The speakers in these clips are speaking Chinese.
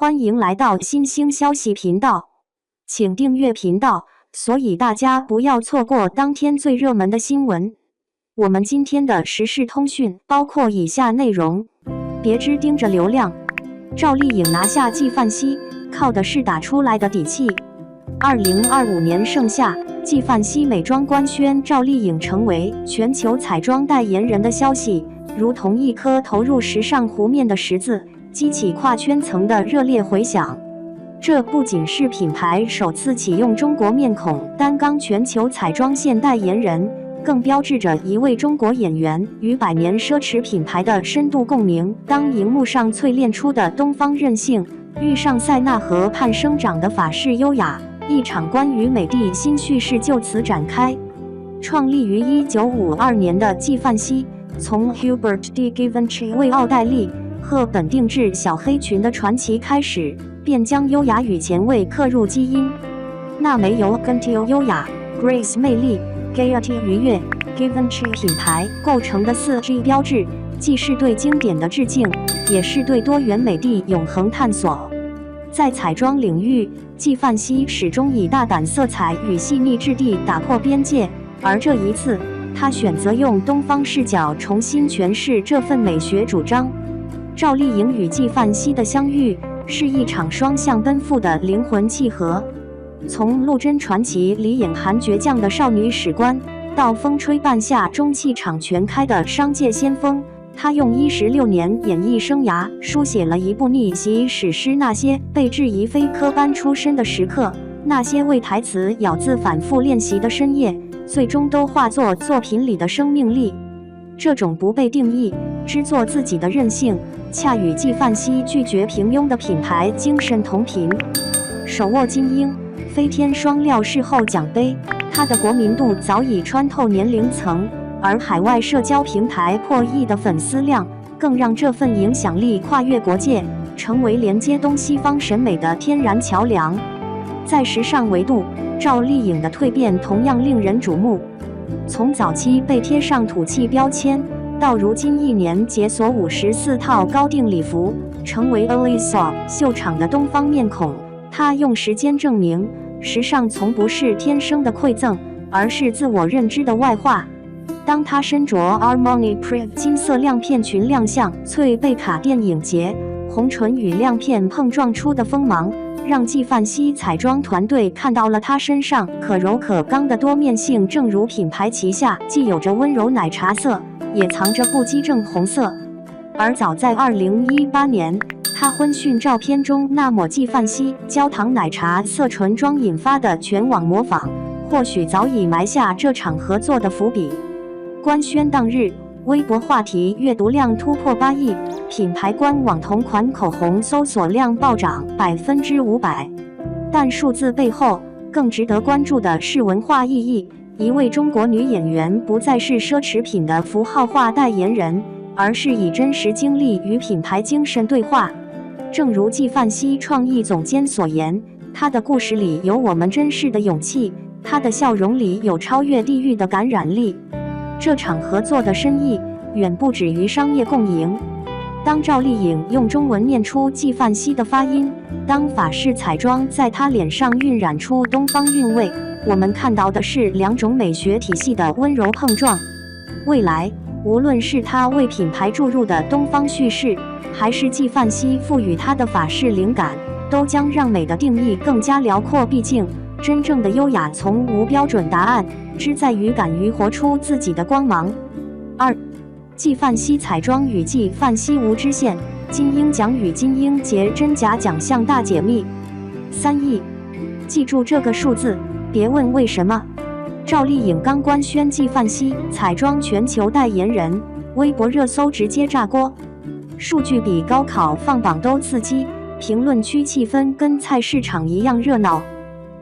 欢迎来到新兴消息频道，请订阅频道，所以大家不要错过当天最热门的新闻。我们今天的时事通讯包括以下内容：别只盯着流量，赵丽颖拿下纪梵希，靠的是打出来的底气。2025年盛夏，纪梵希美妆官宣赵丽颖成为全球彩妆代言人的消息，如同一颗投入时尚湖面的石子，激起跨圈层的热烈回响。这不仅是品牌首次启用中国面孔担纲全球彩妆线代言人，更标志着一位中国演员与百年奢侈品牌的深度共鸣。当荧幕上淬炼出的东方韧性遇上塞纳河畔生长的法式优雅，一场关于美的新叙事就此展开。创立于1952年的纪梵希，从 Hubert de Givenchy 为奥黛丽·赫本定制小黑裙的传奇开始，便将优雅与前卫刻入基因。娜美由 Gentile 优雅、Grace 魅力、Gaiety 愉悦、Givenchy 品牌构成的4G 标志，既是对经典的致敬，也是对多元美的永恒探索。在彩妆领域，纪梵希始终以大胆色彩与细腻质地打破边界，而这一次，她选择用东方视角重新诠释这份美学主张。赵丽颖与纪梵希的相遇是一场双向奔赴的灵魂契合。从《陆贞传奇》里隐含倔强的少女史观，到《风吹半夏》中气场全开的商界先锋，她用16年演艺生涯书写了一部逆袭史诗。那些被质疑非科班出身的时刻，那些为台词咬字反复练习的深夜，最终都化作作品里的生命力。这种不被定义、只做自己的韧性，恰与纪梵希拒绝平庸的品牌精神同频。手握金鹰、飞天双料视后奖杯，她的国民度早已穿透年龄层，而海外社交平台破亿的粉丝量，更让这份影响力跨越国界，成为连接东西方审美的天然桥梁。在时尚维度，赵丽颖的蜕变同样令人瞩目。从早期被贴上土气标签，到如今一年解锁54套高定礼服，成为 Elisa 秀场的东方面孔。她用时间证明，时尚从不是天生的馈赠，而是自我认知的外化。当她身着 Armani Prada 金色亮片裙亮相翠贝卡电影节，红唇与亮片碰撞出的锋芒，让纪梵希彩妆团队看到了她身上可柔可刚的多面性。正如品牌旗下既有着温柔奶茶色，也藏着不羁正红色。而早在2018年，她婚讯照片中那抹纪梵希焦糖奶茶色唇妆引发的全网模仿，或许早已埋下这场合作的伏笔。官宣当日，微博话题阅读量突破8亿，品牌官网同款口红搜索量暴涨500%。但数字背后更值得关注的是文化意义。一位中国女演员不再是奢侈品的符号化代言人，而是以真实经历与品牌精神对话。正如纪梵希创意总监所言，她的故事里有我们珍视的勇气，她的笑容里有超越地域的感染力。这场合作的深意远不止于商业共赢。当赵丽颖用中文念出纪梵希的发音，当法式彩妆在她脸上晕染出东方韵味，我们看到的是两种美学体系的温柔碰撞。未来，无论是她为品牌注入的东方叙事，还是纪梵希赋予她的法式灵感，都将让美的定义更加辽阔。毕竟，真正的优雅从无标准答案，只在于敢于活出自己的光芒。2. 纪梵希彩妆与纪梵希无支线，金鹰奖与金鹰节真假奖项大解密。3亿，记住这个数字，别问为什么。赵丽颖刚官宣纪梵希彩妆全球代言人，微博热搜直接炸锅，数据比高考放榜都刺激，评论区气氛跟菜市场一样热闹。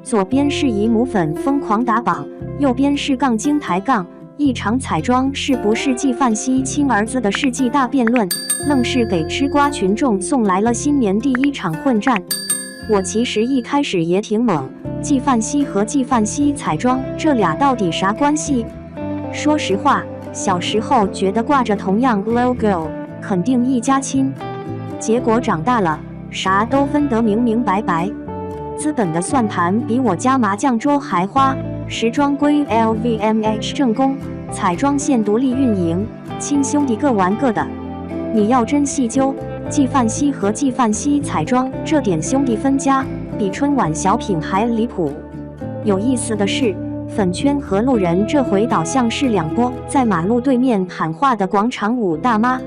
左边是姨母粉疯狂打榜，右边是杠精抬杠。一场彩妆是不是纪梵希亲儿子的世纪大辩论，愣是给吃瓜群众送来了新年第一场混战。我其实一开始也挺懵，纪梵希和纪梵希彩妆这俩到底啥关系？说实话，小时候觉得挂着同样 logo，肯定一家亲。结果长大了，啥都分得明明白白。资本的算盘比我家麻将桌还花，时装归 LVMH 正宫，彩妆线独立运营，亲兄弟各玩各的。你要真细究，纪梵希和纪梵希彩妆这点兄弟分家，比春晚小品还离谱。有意思的是，粉圈和路人这回倒像是两波在马路对面喊话的广场舞大妈。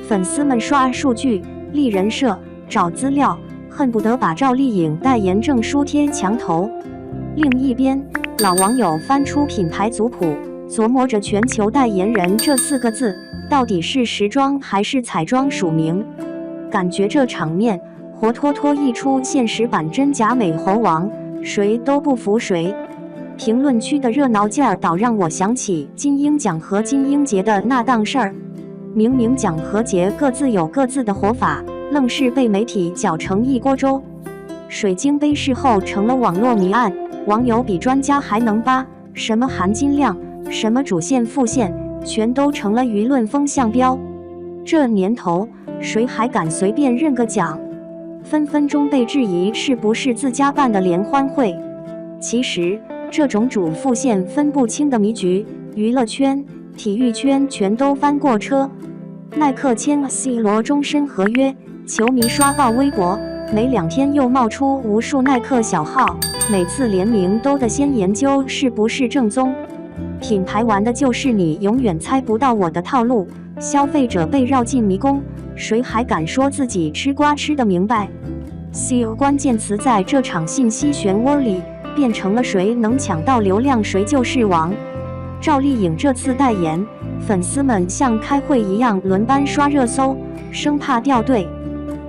粉丝们刷数据、立人设、找资料，恨不得把赵丽颖代言证书贴墙头。另一边，老网友翻出品牌族谱，琢磨着全球代言人这4个字到底是时装还是彩妆署名。感觉这场面活脱脱一出现实版真假美猴王，谁都不服谁。评论区的热闹劲儿倒让我想起金鹰奖和金鹰节的那档事儿。明明奖和节各自有各自的活法，愣是被媒体搅成一锅粥。水晶杯事后成了网络谜案，网友比专家还能扒，什么含金量，什么主线副线，全都成了舆论风向标。这年头，谁还敢随便认个奖？分分钟被质疑是不是自家办的联欢会。其实，这种主副线分不清的迷局，娱乐圈、体育圈全都翻过车。耐克签了 C 罗终身合约，球迷刷爆微博，没2天又冒出无数耐克小号，每次联名都得先研究是不是正宗。品牌玩的就是你永远猜不到我的套路，消费者被绕进迷宫，谁还敢说自己吃瓜吃得明白？CEO 关键词在这场信息漩涡里变成了谁能抢到流量谁就是王。赵丽颖这次代言，粉丝们像开会一样轮班刷热搜，生怕掉队。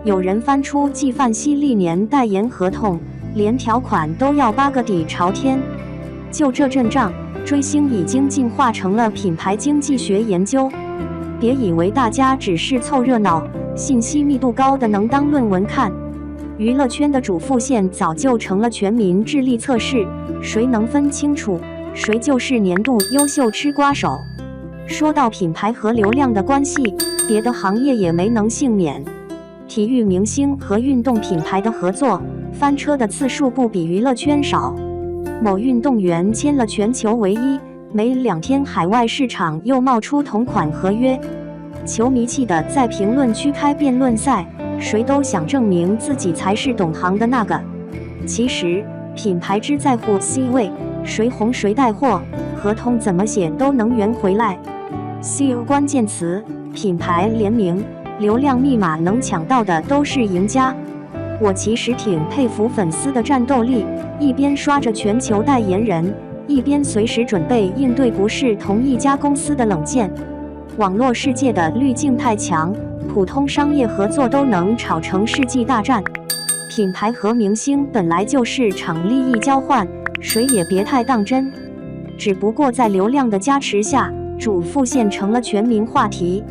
有人翻出纪梵希历年代言合同，连条款都要8个底朝天。就这阵仗，追星已经进化成了品牌经济学研究。别以为大家只是凑热闹，信息密度高的能当论文看。娱乐圈的主副线早就成了全民智力测试，谁能分清楚，谁就是年度优秀吃瓜手。说到品牌和流量的关系，别的行业也没能幸免。体育明星和运动品牌的合作，翻车的次数不比娱乐圈少。某运动员签了全球唯一，没2天海外市场又冒出同款合约，球迷气的在评论区开辩论赛，谁都想证明自己才是懂行的那个。其实品牌只在乎 C 位，谁红谁带货，合同怎么写都能圆回来。CEO 关键词、品牌联名、流量密码能抢到的都是赢家。我其实挺佩服粉丝的战斗力，一边刷着全球代言人，一边随时准备应对不是同一家公司的冷箭。网络世界的滤镜太强，普通商业合作都能吵成世纪大战。品牌和明星本来就是场利益交换，谁也别太当真。只不过在流量的加持下，主副线成了全民话题。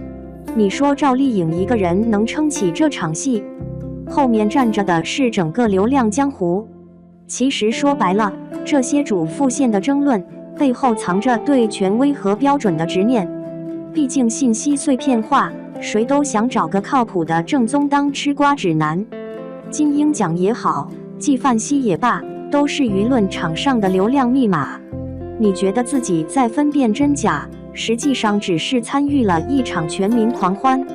你说赵丽颖一个人能撑起这场戏，后面站着的是整个流量江湖。其实说白了，这些主副线的争论背后藏着对权威和标准的执念。毕竟信息碎片化，谁都想找个靠谱的正宗当吃瓜指南。金鹰奖也好，纪梵希也罢，都是舆论场上的流量密码。你觉得自己在分辨真假，实际上只是参与了一场全民狂欢。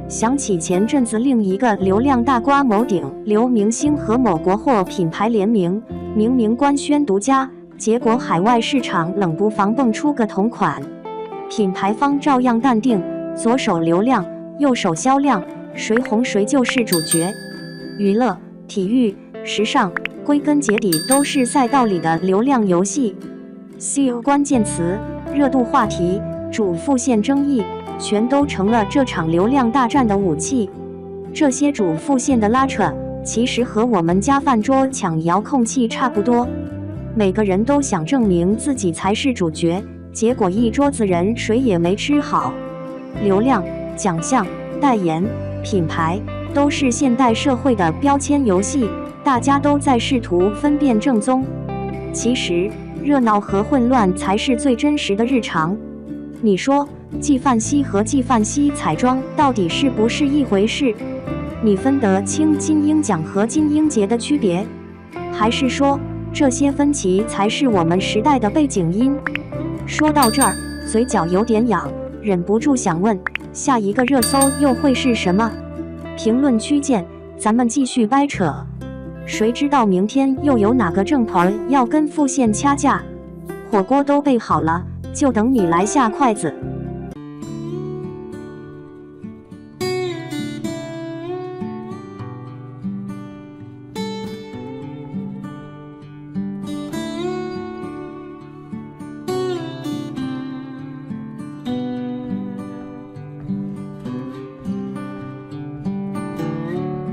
想起前阵子另一个流量大瓜某顶流明星和某国货品牌联名，明明官宣独家，结果海外市场冷不防蹦出个同款。品牌方照样淡定，左手流量，右手销量，谁红谁就是主角。娱乐、体育、时尚，归根结底都是赛道里的流量游戏。CEO 关键词、热度话题、主副线争议，全都成了这场流量大战的武器。这些主副线的拉扯，其实和我们家饭桌抢遥控器差不多。每个人都想证明自己才是主角，结果一桌子人谁也没吃好。流量、奖项、代言、品牌，都是现代社会的标签游戏，大家都在试图分辨正宗。其实，热闹和混乱才是最真实的日常。你说，纪梵希和纪梵希彩妆到底是不是一回事？你分得清金鹰奖和金鹰节的区别？还是说，这些分歧才是我们时代的背景音？说到这儿，嘴角有点痒，忍不住想问，下一个热搜又会是什么？评论区见，咱们继续掰扯。谁知道明天又有哪个正团要跟副线掐架？火锅都备好了，就等你来下筷子。